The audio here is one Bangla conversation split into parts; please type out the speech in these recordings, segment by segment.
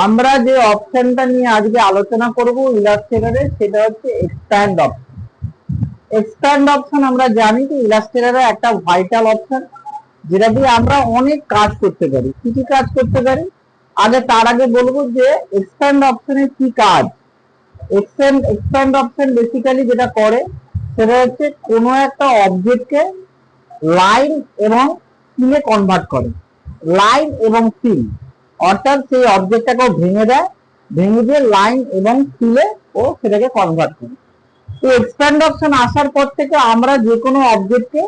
আমরা যে অপশনটা নিয়ে আজকে আলোচনা করব ইলাস্ট্রেটরে সেটা হচ্ছে এক্সপ্যান্ড অপশন। এক্সপ্যান্ড অপশন আমরা জানি যে ইলাস্ট্রেটরে একটা ভাইটাল অপশন, যেটা দিয়ে আমরা অনেক কাজ করতে পারি। কি কি কাজ করতে পারি তার আগে বলবো যে এক্সপ্যান্ড অপশনের কি কাজ। এক্সপ্যান্ড অপশন বেসিক্যালি যেটা করে সেটা হচ্ছে কোনো একটা অবজেক্টকে লাইন এবং সিলে কনভার্ট করে। লাইন এবং সিল অর্থাৎ সেই অবজেক্টটাকে ভেঙে দেয়, ভেঙে দিয়ে লাইন এবং সিলে ও সেটাকে কনভার্ট করে। তো এক্সপ্যান্ড অপশন আসার পর থেকে আমরা যে কোনো অবজেক্টকে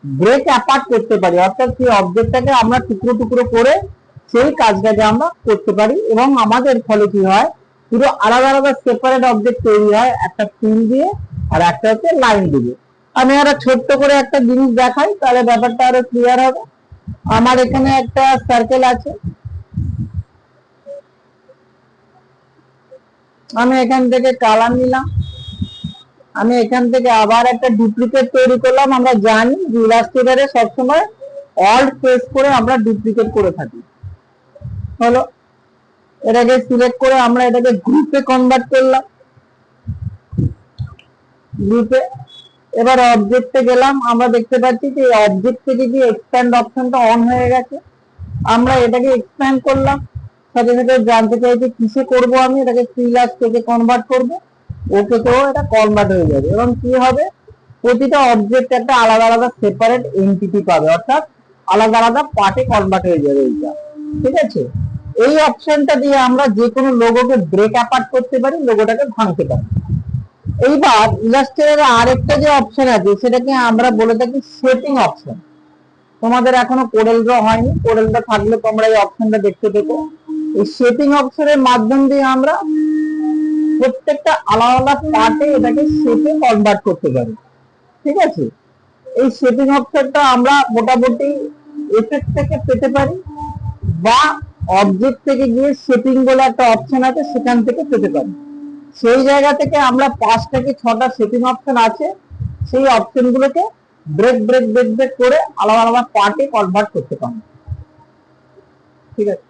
ব্রেক অ্যাপার্ট করতে পারি, অর্থাৎ সেই অবজেক্টটাকে আমরা টুকরো টুকরো করে সেই কাজটাকে আমরা করতে পারি এবং আমাদের ফলে কি হয়, পুরো আলাদা আলাদা সেপারেট অবজেক্ট তৈরি হয় একটা সিল দিয়ে আর একটা হচ্ছে লাইন দিয়ে। আমি একটা ছোট্ট করে একটা জিনিস দেখাই, তাহলে ব্যাপারটা আরো ক্লিয়ার হবে। আমার এখানে একটা সার্কেল আছে, আমি এখান থেকে কালার নিলাম, আমি এখান থেকে আবার একটা ডুপ্লিকেট তৈরি করলাম। আমরা জানি যে ইলাস্ট্রেটরে সবসময় অল্ট প্রেস করে আমরা ডুপ্লিকেট করে থাকি। হলো, এটাকে সিলেক্ট করে আমরা এটাকে গ্রুপে কনভার্ট করলাম। গ্রুপে এবার অবজেক্টে গেলাম, আমরা দেখতে পাচ্ছি যে অবজেক্ট থেকে যে এক্সপ্যান্ড অপশনটা অন হয়ে গেছে। আমরা এটাকে এক্সপ্যান্ড করলাম, সাথে সাথে জানতে চাই যে কিসে করব, আমি এটাকে ফ্রিল্যান্স থেকে কনভার্ট করব। ওকে, তো এটা কনভার্ট হয়ে যাবে এবং কি হবে, প্রতিটা অবজেক্ট একটা আলাদা আলাদা সেপারেট এন্টিটি পাবে, অর্থাৎ আলাদা আলাদা পার্টে কনভার্ট হয়ে যাবে এইটা। ঠিক আছে, এই অপশনটা দিয়ে আমরা যে কোনো লোগোকে ব্রেক অ্যাপার্ট করতে পারি, লোগোটাকে ভাঙতে পারি। এইবার ইলাস্ট্রেটরে আরেকটা যে অপশন আছে সেটাকে আমরা বলে থাকি শেপিং অপশন। তোমাদের এখনো কোডেল ড্র হয়নি, কোডেল ড্র থাকলে তোমরা এই অপশনটা দেখতে পেতো। এই শেপিং অপশনের মাধ্যম দিয়ে আমরা প্রত্যেকটা আলাদা আলাদা পার্টে এটাকে শেপে কনভার্ট করতে পারি। ঠিক আছে, এই শেপিং অপশনটা আমরা মোটামুটি এফেক্ট থেকে পেতে পারি বা অবজেক্ট থেকে গিয়ে শেপিং বলে একটা অপশন আছে সেখান থেকে পেতে পারি। সেই জায়গা থেকে আমরা 5 থেকে 6টা শেপিং অপশন আছে, সেই অপশনগুলোকে ব্রেক ব্রেক ব্রেক ব্রেক করে আলাদা আলাদা পার্টে কনভার্ট করতে পারি। ঠিক আছে।